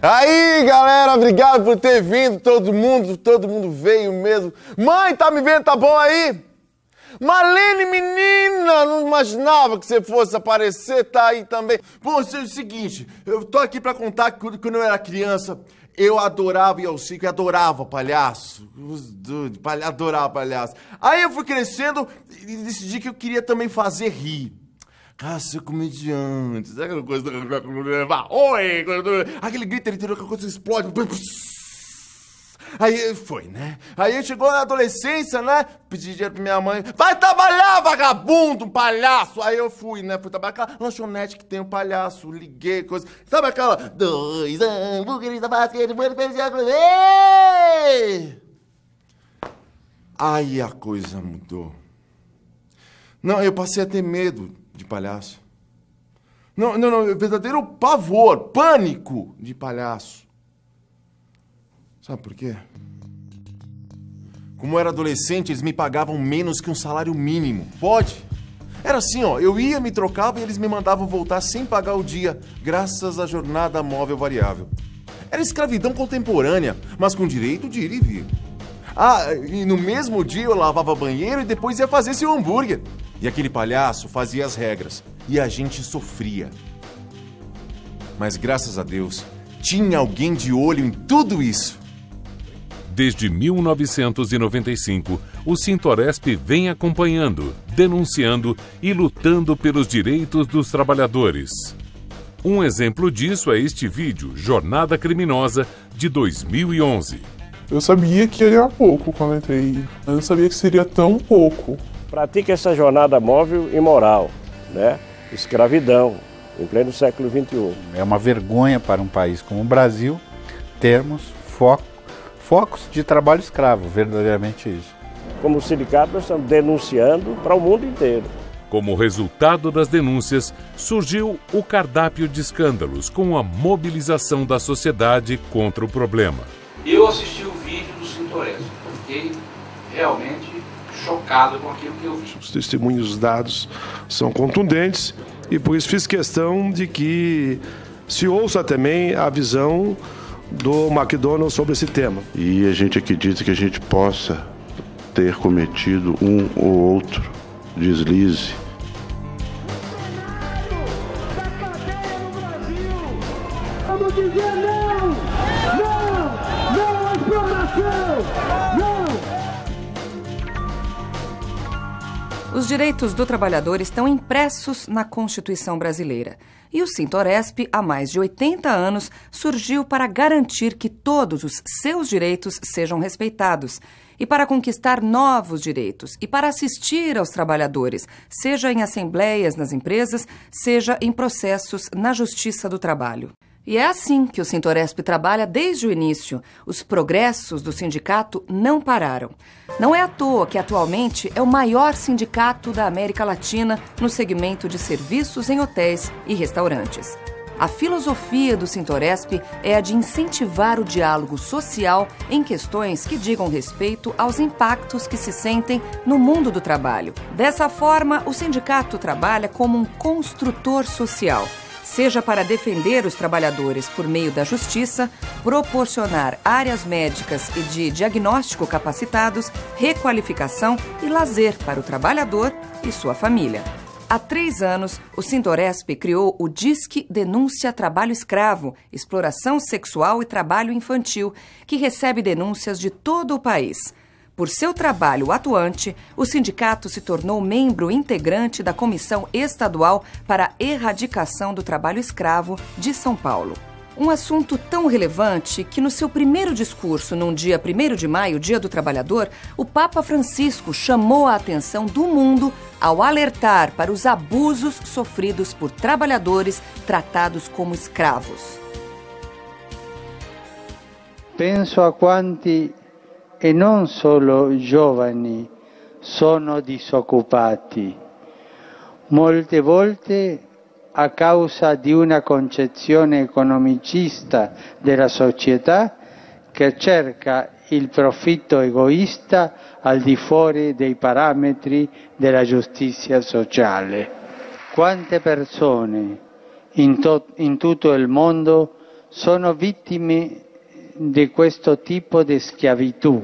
Aí, galera, obrigado por ter vindo, todo mundo veio mesmo. Mãe, tá me vendo, tá bom aí? Marlene, menina, não imaginava que você fosse aparecer, tá aí também. Bom, é o seguinte, eu tô aqui pra contar que quando eu era criança, eu adorava ir ao circo, eu adorava palhaço. Adorava palhaço. Aí eu fui crescendo e decidi que eu queria também fazer rir. Ser comediante, sabe aquela coisa? Oi! Aquele grito interior, aquela coisa que explode. Aí foi, né? Aí chegou na adolescência, né? Pedi dinheiro pra minha mãe. Vai trabalhar, vagabundo, palhaço! Aí eu fui, né? Fui trabalhar naquela lanchonete que tem um palhaço. Liguei, coisa. Sabe aquela? 2 hambúrgueres da basquete, aí a coisa mudou. Não, eu passei a ter medo de palhaço. Não, verdadeiro pavor, pânico de palhaço. Sabe por quê? Como eu era adolescente, eles me pagavam menos que um salário mínimo. Pode? Era assim, ó, eu ia, me trocava e eles me mandavam voltar sem pagar o dia, graças à jornada móvel variável. Era escravidão contemporânea, mas com direito de ir e vir. Ah, e no mesmo dia eu lavava banheiro e depois ia fazer seu hambúrguer. E aquele palhaço fazia as regras, e a gente sofria. Mas graças a Deus, tinha alguém de olho em tudo isso. Desde 1995, o Sintoresp vem acompanhando, denunciando e lutando pelos direitos dos trabalhadores. Um exemplo disso é este vídeo, Jornada Criminosa, de 2011. Eu sabia que era pouco quando entrei, eu não sabia que seria tão pouco. Pratica essa jornada móvel imoral, né? Escravidão, em pleno século XXI. É uma vergonha para um país como o Brasil termos focos de trabalho escravo, verdadeiramente isso. Como sindicato, nós estamos denunciando para o mundo inteiro. Como resultado das denúncias, surgiu o cardápio de escândalos com a mobilização da sociedade contra o problema. Eu assisti o vídeo do Sintoresp, fiquei realmente chocado com aquilo que eu vi. Os testemunhos dados são contundentes e por isso fiz questão de que se ouça também a visão do McDonald's sobre esse tema. E a gente acredita que a gente possa ter cometido um ou outro deslize. Vamos dizer não! Não! Não à exploração! Não! Os direitos do trabalhador estão impressos na Constituição brasileira. E o Sintoresp, há mais de 80 anos, surgiu para garantir que todos os seus direitos sejam respeitados e para conquistar novos direitos e para assistir aos trabalhadores, seja em assembleias nas empresas, seja em processos na Justiça do Trabalho. E é assim que o Sintoresp trabalha desde o início. Os progressos do sindicato não pararam. Não é à toa que atualmente é o maior sindicato da América Latina no segmento de serviços em hotéis e restaurantes. A filosofia do Sintoresp é a de incentivar o diálogo social em questões que digam respeito aos impactos que se sentem no mundo do trabalho. Dessa forma, o sindicato trabalha como um construtor social, seja para defender os trabalhadores por meio da justiça, proporcionar áreas médicas e de diagnóstico capacitados, requalificação e lazer para o trabalhador e sua família. Há 3 anos, o Sintoresp criou o Disque Denúncia Trabalho Escravo, Exploração Sexual e Trabalho Infantil, que recebe denúncias de todo o país. Por seu trabalho atuante, o sindicato se tornou membro integrante da Comissão Estadual para a Erradicação do Trabalho Escravo de São Paulo. Um assunto tão relevante que no seu primeiro discurso, num dia 1º de maio, Dia do Trabalhador, o Papa Francisco chamou a atenção do mundo ao alertar para os abusos sofridos por trabalhadores tratados como escravos. Penso a quanti e non solo giovani sono disoccupati, molte volte a causa di una concezione economicista della società che cerca il profitto egoista al di fuori dei parametri della giustizia sociale. Quante persone in tutto il mondo sono vittime di questo tipo di schiavitù,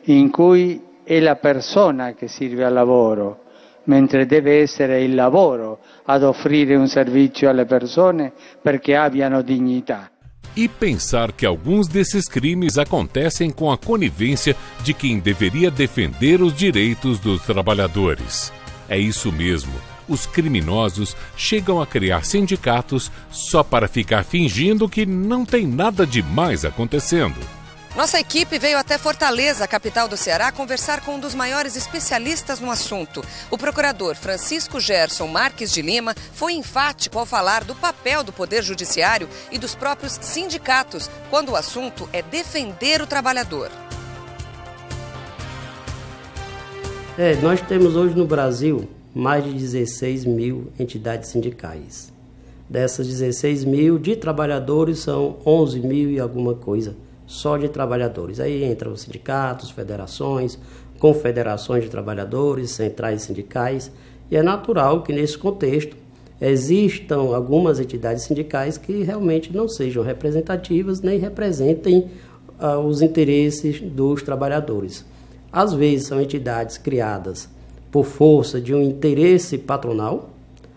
in cui è la persona che serve al lavoro, mentre deve essere il lavoro ad offrire un servizio alle persone perché abbiano dignità. E pensar que alguns desses crimes acontecem com a conivência de quem deveria defender os direitos dos trabalhadores. É isso mesmo. Os criminosos chegam a criar sindicatos só para ficar fingindo que não tem nada demais acontecendo. Nossa equipe veio até Fortaleza, capital do Ceará, conversar com um dos maiores especialistas no assunto. O procurador Francisco Gerson Marques de Lima foi enfático ao falar do papel do Poder Judiciário e dos próprios sindicatos, quando o assunto é defender o trabalhador. Nós temos hoje no Brasil mais de 16 mil entidades sindicais. Dessas 16 mil de trabalhadores são 11 mil e alguma coisa só de trabalhadores. Aí entram os sindicatos, federações, confederações de trabalhadores, centrais sindicais, e é natural que nesse contexto existam algumas entidades sindicais que realmente não sejam representativas nem representem os interesses dos trabalhadores. Às vezes são entidades criadas por força de um interesse patronal,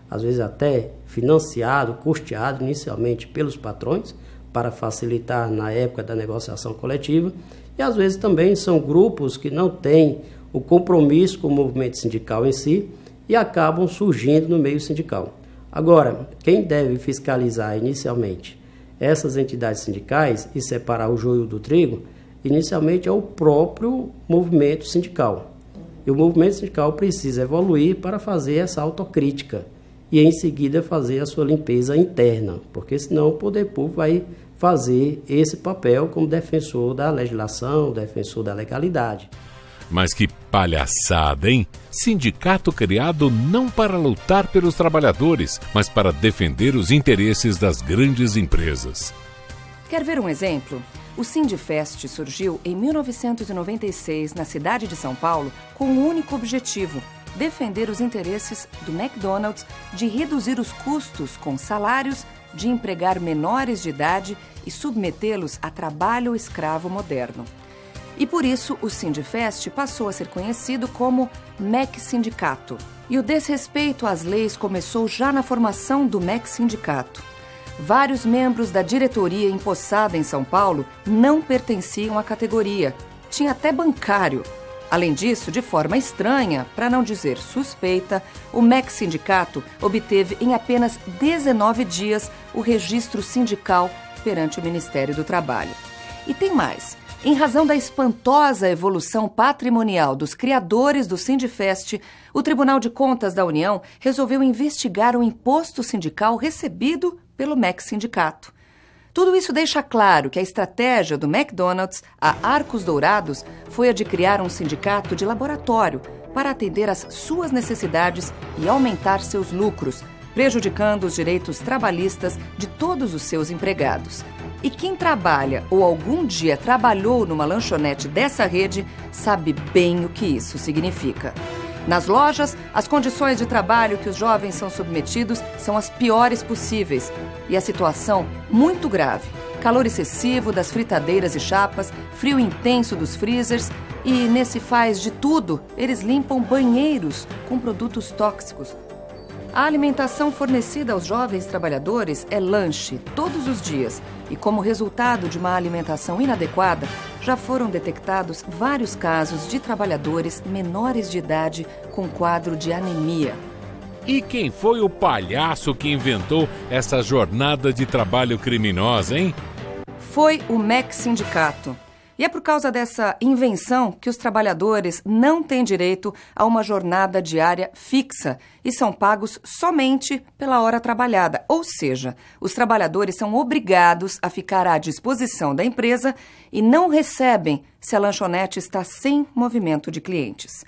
às vezes até financiado, custeado inicialmente pelos patrões, para facilitar na época da negociação coletiva, e às vezes também são grupos que não têm o compromisso com o movimento sindical em si e acabam surgindo no meio sindical. Agora, quem deve fiscalizar inicialmente essas entidades sindicais e separar o joio do trigo, inicialmente é o próprio movimento sindical. E o movimento sindical precisa evoluir para fazer essa autocrítica e em seguida fazer a sua limpeza interna, porque senão o poder público vai fazer esse papel como defensor da legislação, defensor da legalidade. Mas que palhaçada, hein? Sindicato criado não para lutar pelos trabalhadores, mas para defender os interesses das grandes empresas. Quer ver um exemplo? O Sindifest surgiu em 1996 na cidade de São Paulo com um único objetivo: defender os interesses do McDonald's de reduzir os custos com salários, de empregar menores de idade e submetê-los a trabalho escravo moderno. E por isso o Sindifest passou a ser conhecido como MEC Sindicato. E o desrespeito às leis começou já na formação do MEC Sindicato. Vários membros da diretoria empossada em São Paulo não pertenciam à categoria. Tinha até bancário. Além disso, de forma estranha, para não dizer suspeita, o MEC Sindicato obteve em apenas 19 dias o registro sindical perante o Ministério do Trabalho. E tem mais. Em razão da espantosa evolução patrimonial dos criadores do Sindifest, o Tribunal de Contas da União resolveu investigar o imposto sindical recebido pelo MEC Sindicato. Tudo isso deixa claro que a estratégia do McDonald's, a Arcos Dourados, foi a de criar um sindicato de laboratório para atender às suas necessidades e aumentar seus lucros, prejudicando os direitos trabalhistas de todos os seus empregados. E quem trabalha ou algum dia trabalhou numa lanchonete dessa rede sabe bem o que isso significa. Nas lojas, as condições de trabalho que os jovens são submetidos são as piores possíveis. E a situação muito grave. Calor excessivo das fritadeiras e chapas, frio intenso dos freezers e, nesse faz de tudo, eles limpam banheiros com produtos tóxicos. A alimentação fornecida aos jovens trabalhadores é lanche todos os dias. E como resultado de uma alimentação inadequada, já foram detectados vários casos de trabalhadores menores de idade com quadro de anemia. E quem foi o palhaço que inventou essa jornada de trabalho criminosa, hein? Foi o MEC Sindicato. E é por causa dessa invenção que os trabalhadores não têm direito a uma jornada diária fixa e são pagos somente pela hora trabalhada. Ou seja, os trabalhadores são obrigados a ficar à disposição da empresa e não recebem se a lanchonete está sem movimento de clientes.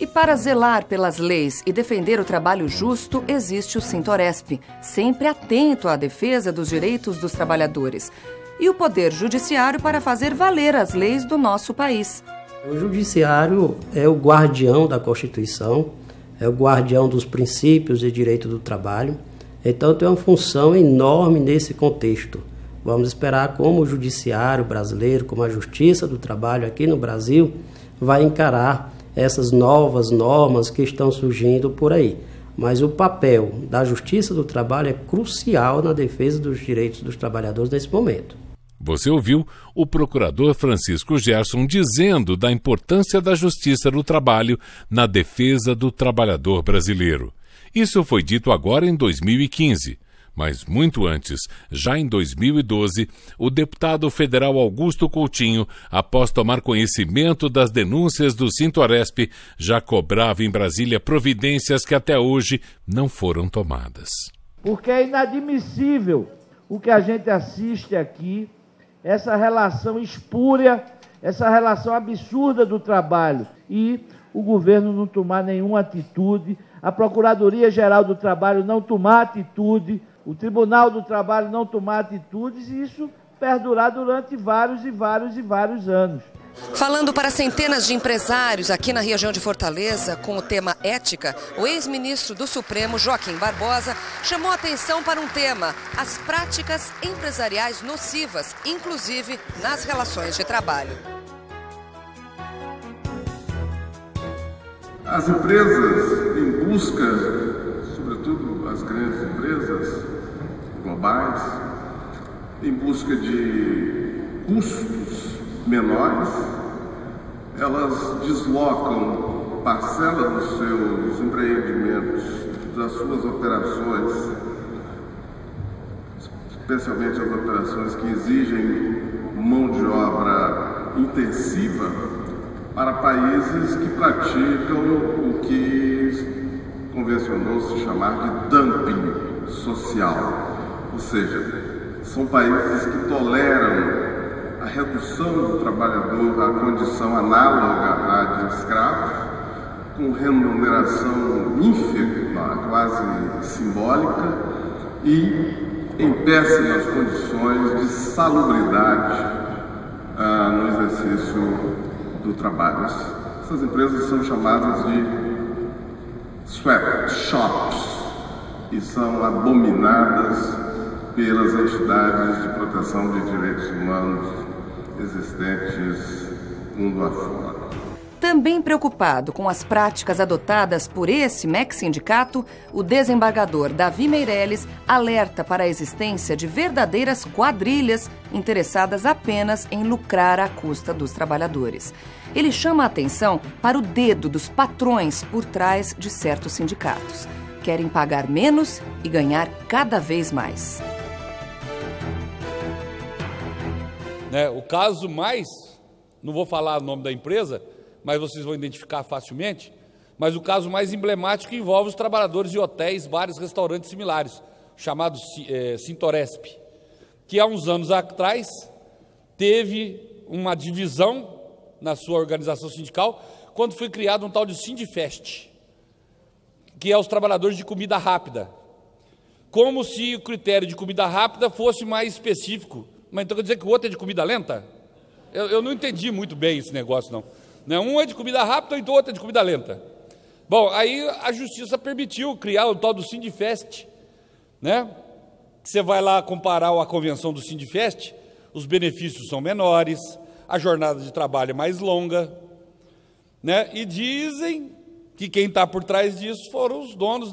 E para zelar pelas leis e defender o trabalho justo, existe o Sintoresp, sempre atento à defesa dos direitos dos trabalhadores. E o Poder Judiciário para fazer valer as leis do nosso país. O Judiciário é o guardião da Constituição, é o guardião dos princípios de direito do trabalho, então tem uma função enorme nesse contexto. Vamos esperar como o judiciário brasileiro, como a Justiça do Trabalho aqui no Brasil, vai encarar essas novas normas que estão surgindo por aí. Mas o papel da Justiça do Trabalho é crucial na defesa dos direitos dos trabalhadores nesse momento. Você ouviu o procurador Francisco Gerson dizendo da importância da Justiça do Trabalho na defesa do trabalhador brasileiro. Isso foi dito agora em 2015. Mas muito antes, já em 2012, o deputado federal Augusto Coutinho, após tomar conhecimento das denúncias do Sintoresp, já cobrava em Brasília providências que até hoje não foram tomadas. Porque é inadmissível o que a gente assiste aqui, essa relação espúria, essa relação absurda do trabalho, e o governo não tomar nenhuma atitude, a Procuradoria-Geral do Trabalho não tomar atitude, o Tribunal do Trabalho não tomar atitudes, e isso perdurar durante vários anos. Falando para centenas de empresários aqui na região de Fortaleza com o tema ética, o ex-ministro do Supremo, Joaquim Barbosa, chamou atenção para um tema: as práticas empresariais nocivas, inclusive nas relações de trabalho. As empresas em busca, sobretudo as grandes empresas globais, em busca de custos menores, elas deslocam parcela dos seus empreendimentos, das suas operações, especialmente as operações que exigem mão de obra intensiva, para países que praticam o que convencionou-se chamar de dumping social, ou seja, são países que toleram a redução do trabalhador à condição análoga à de escravo, com remuneração ínfima, quase simbólica, e em péssimas condições de salubridade no exercício do trabalho. Essas empresas são chamadas de sweatshops e são abominadas pelas entidades de proteção de direitos humanos existentes mundo afora. Também preocupado com as práticas adotadas por esse MEC Sindicato, o desembargador Davi Meirelles alerta para a existência de verdadeiras quadrilhas interessadas apenas em lucrar à custa dos trabalhadores. Ele chama a atenção para o dedo dos patrões por trás de certos sindicatos. Querem pagar menos e ganhar cada vez mais. O caso mais, não vou falar o nome da empresa, mas vocês vão identificar facilmente, mas o caso mais emblemático envolve os trabalhadores de hotéis, bares, restaurantes similares, chamado Sintoresp, que há uns anos atrás teve uma divisão na sua organização sindical, quando foi criado um tal de Sindifest, que é os trabalhadores de comida rápida, como se o critério de comida rápida fosse mais específico. Mas então quer dizer que o outro é de comida lenta? Eu não entendi muito bem esse negócio, não. Um é de comida rápida, então o outro é de comida lenta. Bom, aí a justiça permitiu criar o tal do Sindifest, né? Você vai lá comparar a convenção do Sindifest, os benefícios são menores, a jornada de trabalho é mais longa, né? E dizem que quem está por trás disso foram os donos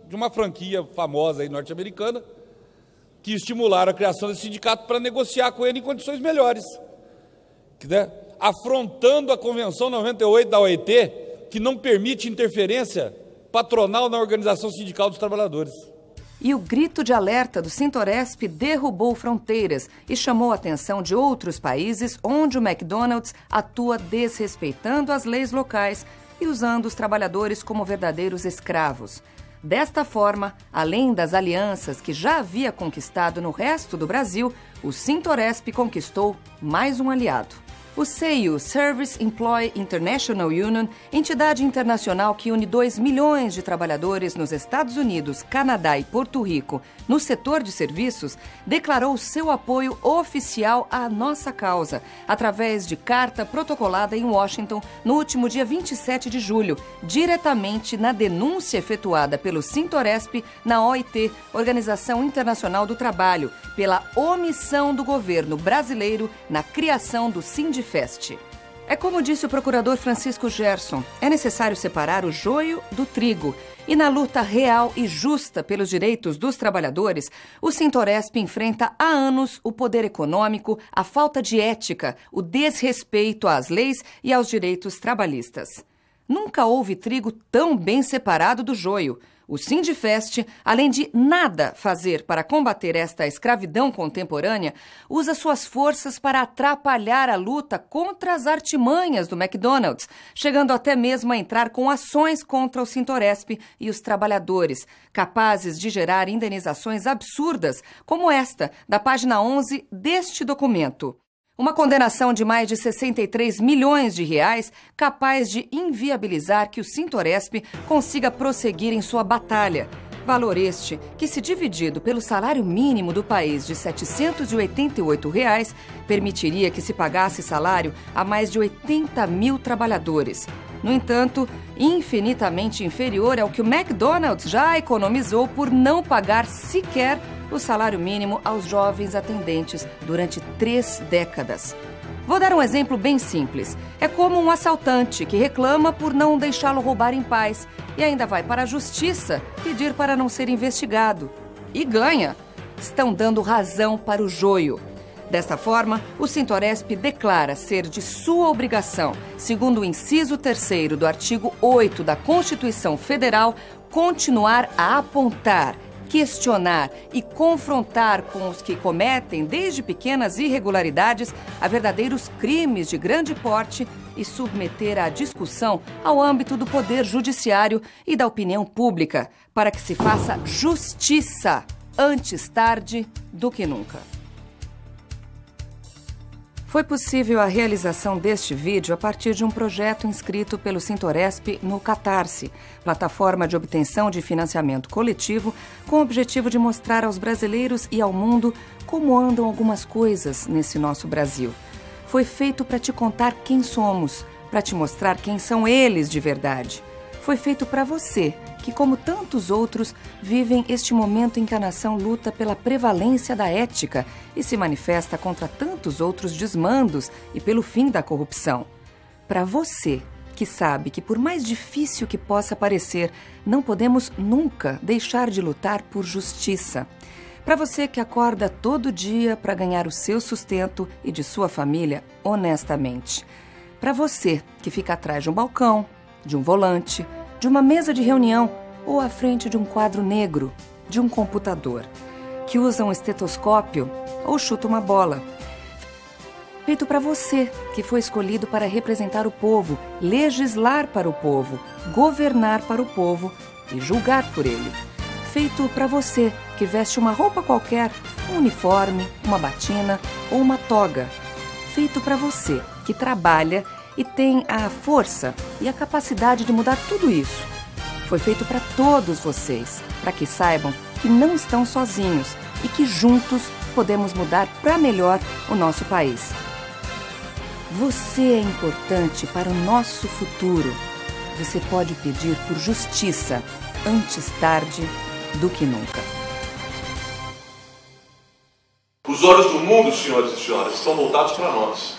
de uma franquia famosa aí norte-americana, que estimularam a criação desse sindicato para negociar com ele em condições melhores, né? Afrontando a Convenção 98 da OIT, que não permite interferência patronal na organização sindical dos trabalhadores. E o grito de alerta do Sintoresp derrubou fronteiras e chamou a atenção de outros países onde o McDonald's atua desrespeitando as leis locais e usando os trabalhadores como verdadeiros escravos. Desta forma, além das alianças que já havia conquistado no resto do Brasil, o Sintoresp conquistou mais um aliado. O SEIU, Service Employee International Union, entidade internacional que une 2 milhões de trabalhadores nos Estados Unidos, Canadá e Porto Rico no setor de serviços, declarou seu apoio oficial à nossa causa, através de carta protocolada em Washington no último dia 27 de julho, diretamente na denúncia efetuada pelo Sintoresp na OIT, Organização Internacional do Trabalho, pela omissão do governo brasileiro na criação do Sindifest. É como disse o procurador Francisco Gerson, é necessário separar o joio do trigo. E na luta real e justa pelos direitos dos trabalhadores, o Sintoresp enfrenta há anos o poder econômico, a falta de ética, o desrespeito às leis e aos direitos trabalhistas. Nunca houve trigo tão bem separado do joio. O Sindifest, além de nada fazer para combater esta escravidão contemporânea, usa suas forças para atrapalhar a luta contra as artimanhas do McDonald's, chegando até mesmo a entrar com ações contra o Sintoresp e os trabalhadores, capazes de gerar indenizações absurdas, como esta, da página 11 deste documento. Uma condenação de mais de 63 milhões de reais, capaz de inviabilizar que o Sintoresp consiga prosseguir em sua batalha. Valor este que, se dividido pelo salário mínimo do país de R$ 788, permitiria que se pagasse salário a mais de 80 mil trabalhadores. No entanto, infinitamente inferior ao que o McDonald's já economizou por não pagar sequer o salário mínimo aos jovens atendentes durante 3 décadas. Vou dar um exemplo bem simples. É como um assaltante que reclama por não deixá-lo roubar em paz e ainda vai para a justiça pedir para não ser investigado. E ganha. Estão dando razão para o joio. Desta forma, o Sintoresp declara ser de sua obrigação, segundo o inciso 3º do artigo 8 da Constituição Federal, continuar a apontar, questionar e confrontar com os que cometem, desde pequenas irregularidades, a verdadeiros crimes de grande porte e submeter a discussão ao âmbito do Poder Judiciário e da opinião pública, para que se faça justiça antes tarde do que nunca. Foi possível a realização deste vídeo a partir de um projeto inscrito pelo Sintoresp no Catarse, plataforma de obtenção de financiamento coletivo, com o objetivo de mostrar aos brasileiros e ao mundo como andam algumas coisas nesse nosso Brasil. Foi feito para te contar quem somos, para te mostrar quem são eles de verdade. Foi feito para você, que, como tantos outros, vivem este momento em que a nação luta pela prevalência da ética e se manifesta contra tantos outros desmandos e pelo fim da corrupção. Para você, que sabe que, por mais difícil que possa parecer, não podemos nunca deixar de lutar por justiça. Para você que acorda todo dia para ganhar o seu sustento e de sua família honestamente. Para você que fica atrás de um balcão, de um volante, de uma mesa de reunião ou à frente de um quadro negro, de um computador, que usa um estetoscópio ou chuta uma bola. Feito para você, que foi escolhido para representar o povo, legislar para o povo, governar para o povo e julgar por ele. Feito para você, que veste uma roupa qualquer, um uniforme, uma batina ou uma toga. Feito para você, que trabalha e tem a força e a capacidade de mudar tudo isso. Foi feito para todos vocês, para que saibam que não estão sozinhos e que juntos podemos mudar para melhor o nosso país. Você é importante para o nosso futuro. Você pode pedir por justiça antes tarde do que nunca. Os olhos do mundo, senhores e senhoras, estão voltados para nós.